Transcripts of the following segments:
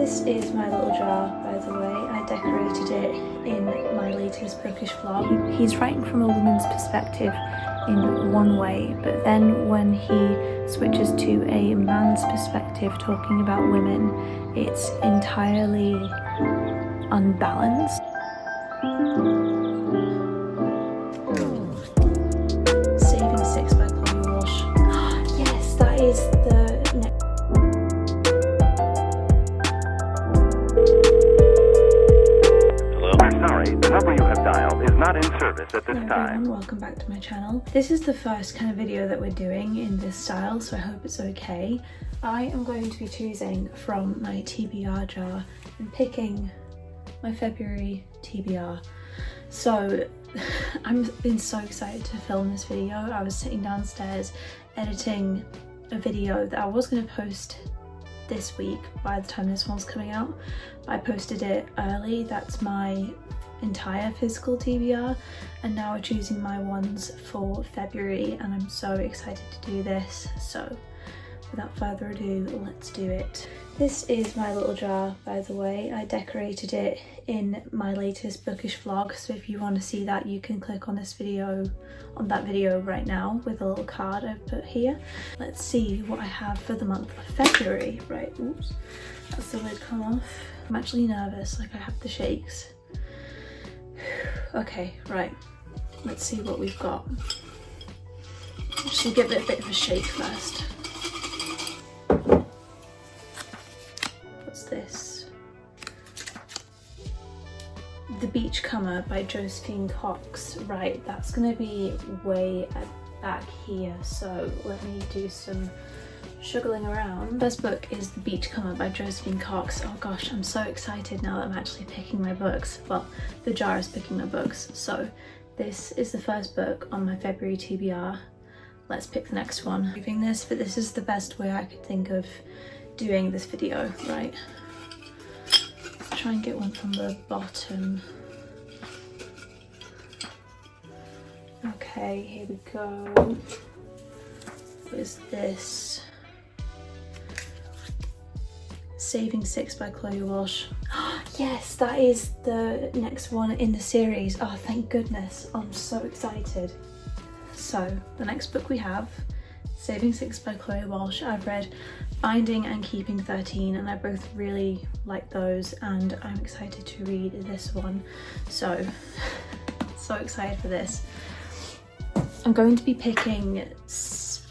This is my little jar, by the way. I decorated it in my latest bookish vlog. He's writing from a woman's perspective in one way, but then when he switches to a man's perspective talking about women, it's entirely unbalanced. Saving Six by Chloe Walsh. Yes, that is the next. Sorry, the number you have dialed is not in service at this Hello time. everyone, welcome back to my channel. This is the first kind of video that we're doing in this style, so I hope it's okay. I am going to be choosing from my TBR jar and picking my February TBR. So I've been so excited to film this video. I was sitting downstairs editing a video that I was going to post this week by the time this one's coming out. I posted it early. That's my entire physical TBR, and now we're choosing my ones for February, and I'm so excited to do this. So without further ado, let's do it. This is my little jar, by the way. I decorated it in my latest bookish vlog, so if you want to see that, you can click on this video, on that video right now, with a little card I've put here. Let's see what I have for the month of February. Right, oops, that's the lid come off. I'm actually nervous, like I have the shakes. Okay, right, let's see what we've got. Should give it a bit of a shake first. What's this? The Beachcomber by Josephine Cox. Right, that's gonna be way at back here, so let me do some shuggling around. First book is The Beachcomber by Josephine Cox. Oh gosh, I'm so excited now that I'm actually picking my books. Well, the jar is picking my books. So this is the first book on my February TBR. Let's pick the next one. I'm doing this, but this is the best way I could think of doing this video, right? Let's try and get one from the bottom. Okay, here we go. What is this? Saving Six by Chloe Walsh. Yes, that is the next one in the series. Oh, thank goodness. I'm so excited. So, the next book we have, Saving Six by Chloe Walsh. I've read Binding and Keeping 13, and I both really like those, and I'm excited to read this one. So excited for this. I'm going to be picking 6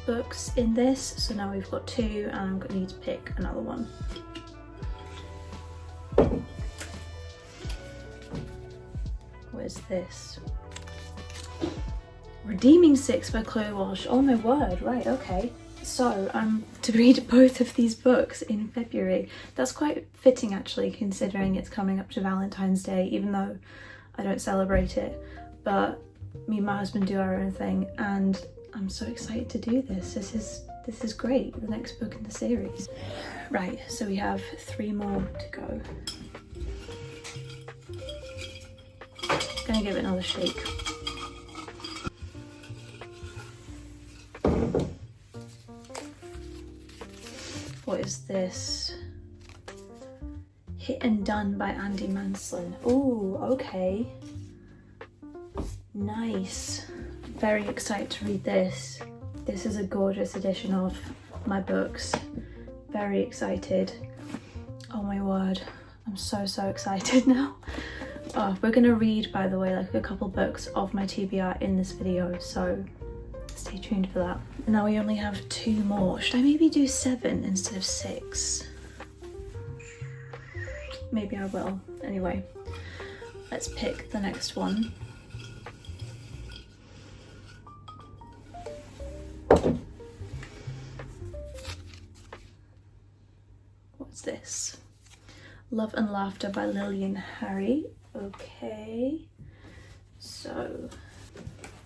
books in this, so now we've got 2 and I'm going to need to pick another one. What is this? Redeeming Six by Chloe Walsh. Oh my word, right, okay. So I'm to read both of these books in February. That's quite fitting actually, considering it's coming up to Valentine's Day, even though I don't celebrate it, but me and my husband do our own thing, and I'm so excited to do this. This is great, the next book in the series. Right, so we have 3 more to go. Gonna give it another shake. What is this? Hit and Done by Andy Manslin. Ooh, okay. Nice. Very excited to read this. This is a gorgeous edition of my books. Very excited. Oh my word, I'm so excited now. Oh, we're gonna read, by the way, like a couple books of my TBR in this video, so stay tuned for that. And now we only have 2 more. Should I maybe do 7 instead of 6? Maybe I will. Anyway, let's pick the next one. What's this? Love and Laughter by Lillian Harry. Okay, so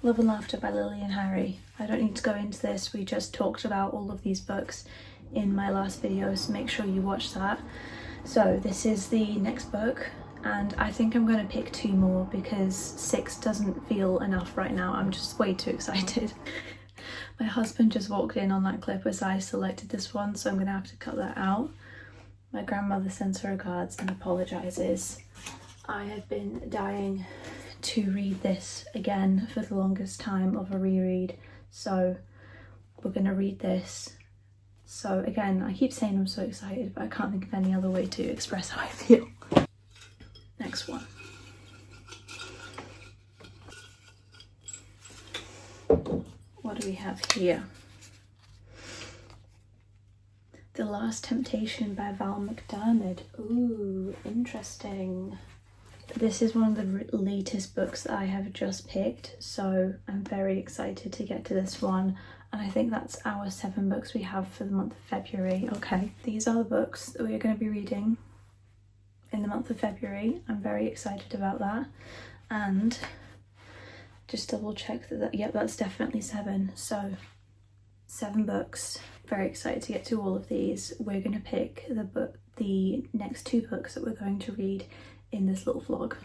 Love and Laughter by Lillian Harry. I don't need to go into this, we just talked about all of these books in my last video, so make sure you watch that. So this is the next book, and I think I'm going to pick 2 more because 6 doesn't feel enough right now. I'm just way too excited. My husband just walked in on that clip as I selected this one, so I'm going to have to cut that out. My grandmother sends her regards and apologises. I have been dying to read this again for the longest time, of a reread, so we're gonna read this. So again, I keep saying I'm so excited, but I can't think of any other way to express how I feel. Next one. What do we have here? The Last Temptation by Val McDermid. Ooh, interesting. This is one of the latest books that I have just picked, so I'm very excited to get to this one. And I think that's our 7 books we have for the month of February. Okay, these are the books that we are going to be reading in the month of February. I'm very excited about that. And just double check that, yep, that's definitely 7. So 7 books. Very excited to get to all of these. We're going to pick the next 2 books that we're going to read in this little vlog.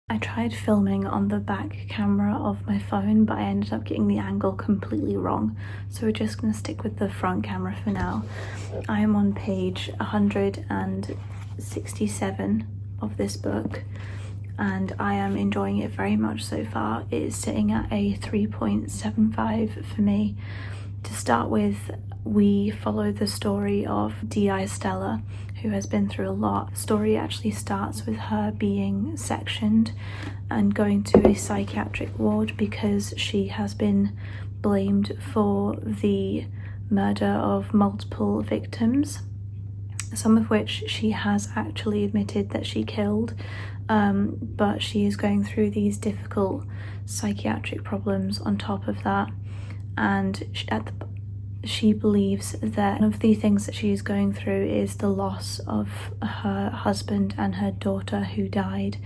I tried filming on the back camera of my phone, but I ended up getting the angle completely wrong, so we're just going to stick with the front camera for now. I am on page 167 of this book, and I am enjoying it very much so far. It is sitting at a 3.75 for me. To start with, we follow the story of D.I. Stella, who has been through a lot. The story actually starts with her being sectioned and going to a psychiatric ward because she has been blamed for the murder of multiple victims, some of which she has actually admitted that she killed, but she is going through these difficult psychiatric problems on top of that, and she believes that one of the things that she is going through is the loss of her husband and her daughter, who died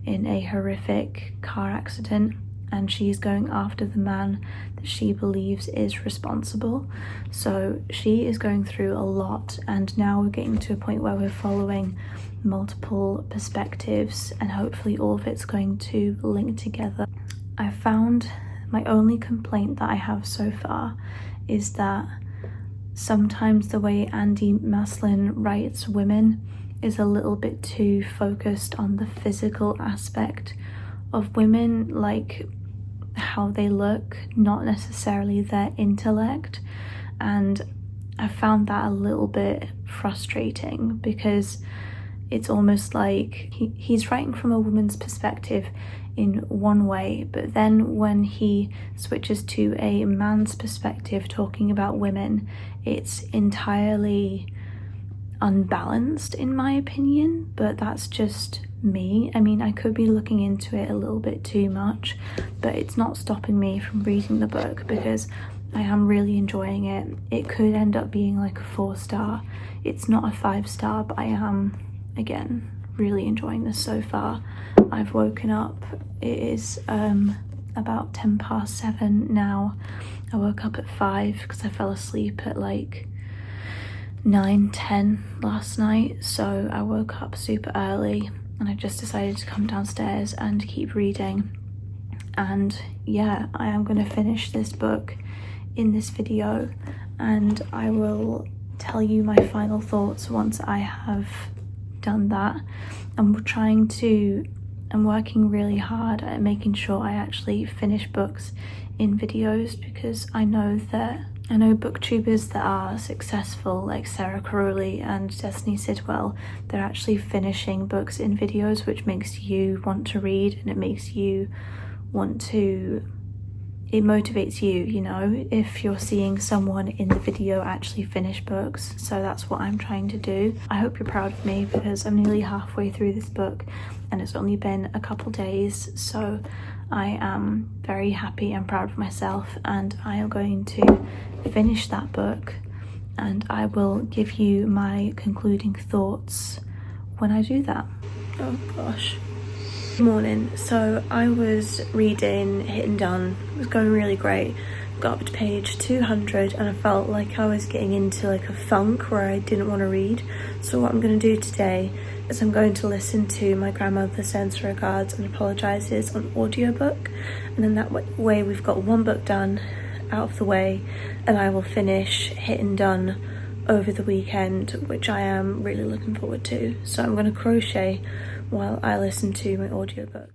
in a horrific car accident, and she's going after the man that she believes is responsible. So she is going through a lot, and now we're getting to a point where we're following multiple perspectives, and hopefully all of it's going to link together. I found my only complaint that I have so far is that sometimes the way Andy Maslin writes women is a little bit too focused on the physical aspect of women, like how they look, not necessarily their intellect. And I found that a little bit frustrating because it's almost like he's writing from a woman's perspective in one way, but then when he switches to a man's perspective talking about women, it's entirely unbalanced in my opinion. But that's just me. I mean, I could be looking into it a little bit too much, but it's not stopping me from reading the book because I am really enjoying it. It could end up being like a 4-star. It's not a 5-star, but I am, again, really enjoying this so far. I've woken up. It is about 7:10 now. I woke up at 5 because I fell asleep at like 9:10 last night, so I woke up super early and I just decided to come downstairs and keep reading. And yeah, I am going to finish this book in this video, and I will tell you my final thoughts once I have done that. I'm working really hard at making sure I actually finish books in videos, because I know booktubers that are successful, like Sarah Caroli and Destiny Sidwell, they're actually finishing books in videos, which makes you want to read, and it motivates you, you know, if you're seeing someone in the video actually finish books. So that's what I'm trying to do. I hope you're proud of me, because I'm nearly halfway through this book and it's only been a couple days, so I am very happy and proud of myself, and I am going to finish that book, and I will give you my concluding thoughts when I do that. Oh gosh. Good morning. So I was reading Hit and Done. It was going really great. Got up to page 200 and I felt like I was getting into like a funk where I didn't want to read. So what I'm going to do today is I'm going to listen to My Grandmother Sends Her Regards and Apologises on audiobook, and then that way we've got one book done out of the way, and I will finish Hit and Done over the weekend, which I am really looking forward to. So I'm going to crochet while I listen to my audiobook.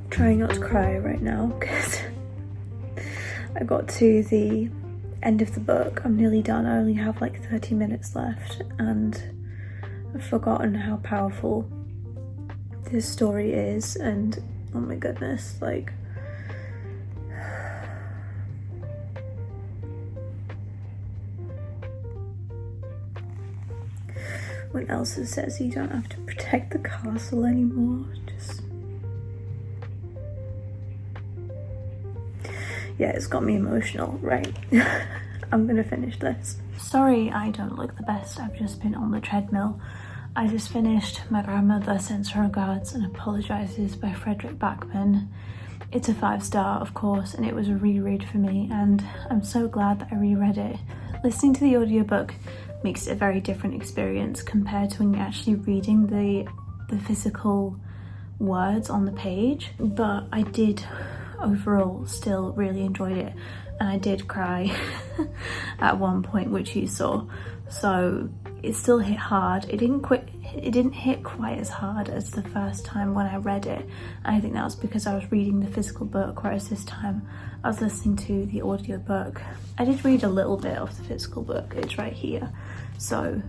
Trying not to cry right now because I got to the end of the book. I'm nearly done. I only have like 30 minutes left, and I've forgotten how powerful this story is, and oh my goodness, like when Elsa says you don't have to protect the castle anymore, just yeah, it's got me emotional, right? I'm gonna finish this. Sorry I don't look the best, I've just been on the treadmill. I just finished My Grandmother Sends Her Regards and Apologises by Frederick Backman. It's a 5-star, of course, and it was a reread for me, and I'm so glad that I reread it. Listening to the audiobook makes it a very different experience compared to when you're actually reading the physical words on the page, but I did overall still really enjoyed it, and I did cry at one point, which you saw. So it still hit hard. It didn't hit quite as hard as the first time when I read it, and I think that was because I was reading the physical book, whereas this time I was listening to the audiobook. I did read a little bit of the physical book, it's right here. So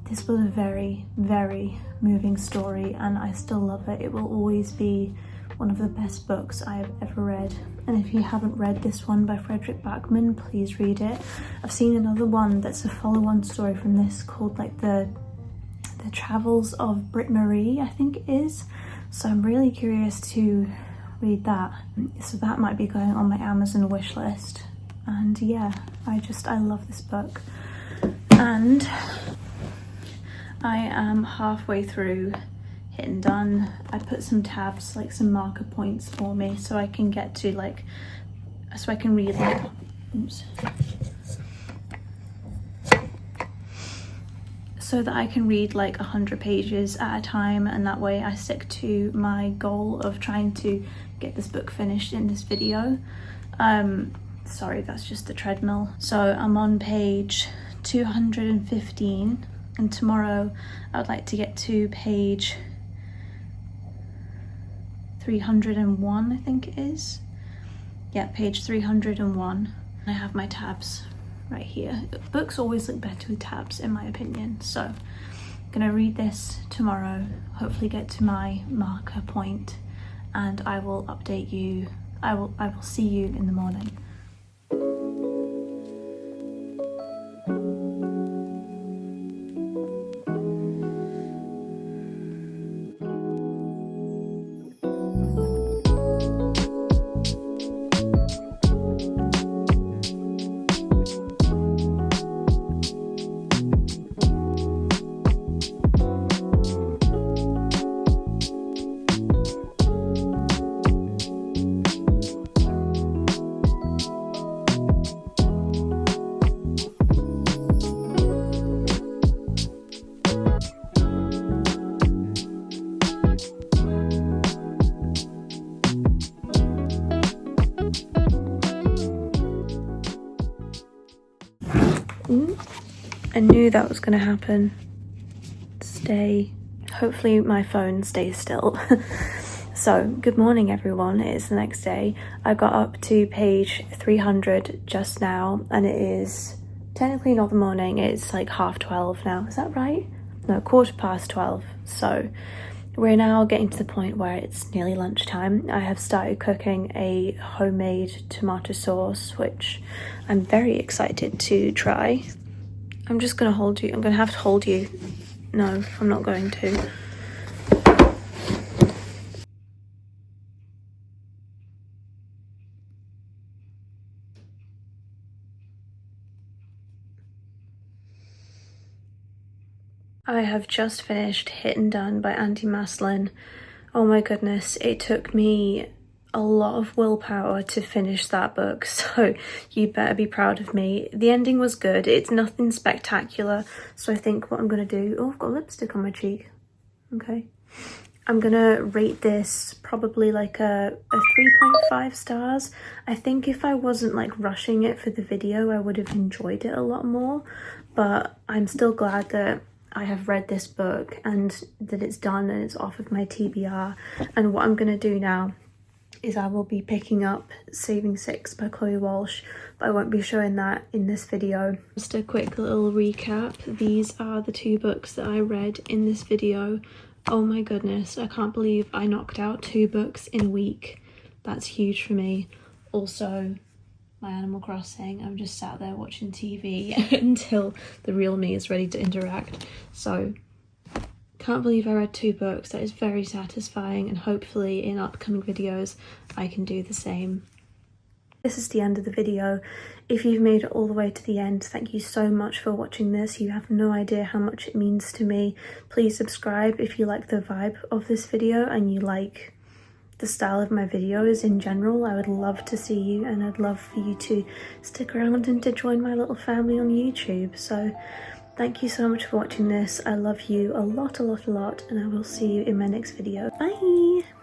this was a very, very moving story, and I still love it. It will always be one of the best books I've ever read. And if you haven't read this one by Frederick Backman, please read it. I've seen another one that's a follow-on story from this called like the Travels of Brit Marie, I think it is. So I'm really curious to read that. So that might be going on my Amazon wish list. And yeah, I love this book. And I am halfway through Hit and Done. I put some tabs, like some marker points for me, so I can get to like, so I can read like, oops, so that I can read like 100 pages at a time, and that way I stick to my goal of trying to get this book finished in this video. Sorry, that's just the treadmill. So I'm on page 215, and tomorrow I would like to get to page 301, I think it is. Yeah, page 301. I have my tabs right here. Books always look better with tabs, in my opinion. So I'm gonna read this tomorrow, hopefully get to my marker point, and I will update you. I will see you in the morning. I knew that was going to happen. Stay. Hopefully my phone stays still. So, good morning everyone, it is the next day. I got up to page 300 just now, and it is technically not the morning, it's like 12:30 now, is that right? No, 12:15. So, we're now getting to the point where it's nearly lunchtime. I have started cooking a homemade tomato sauce, which I'm very excited to try. I'm just gonna hold you, I'm gonna have to hold you. No, I'm not going to. I have just finished Hit and Done by Andy Maslin. Oh my goodness, it took me a lot of willpower to finish that book, so you better be proud of me. The ending was good, it's nothing spectacular, so I think what I'm gonna do... Oh, I've got lipstick on my cheek. Okay. I'm gonna rate this probably like a 3.5 stars. I think if I wasn't like rushing it for the video, I would have enjoyed it a lot more, but I'm still glad that I have read this book and that it's done and it's off of my TBR. And what I'm going to do now is I will be picking up Saving Six by Chloe Walsh, but I won't be showing that in this video. Just a quick little recap. These are the 2 books that I read in this video. Oh my goodness, I can't believe I knocked out 2 books in a week. That's huge for me. Also, my Animal Crossing, I'm just sat there watching TV until the real me is ready to interact. So, can't believe I read 2 books. That is very satisfying, and hopefully in upcoming videos I can do the same. This is the end of the video. If you've made it all the way to the end, thank you so much for watching this. You have no idea how much it means to me. Please subscribe if you like the vibe of this video and you like the style of my videos in general. I would love to see you, and I'd love for you to stick around and to join my little family on YouTube. So thank you so much for watching this. I love you a lot, and I will see you in my next video. Bye!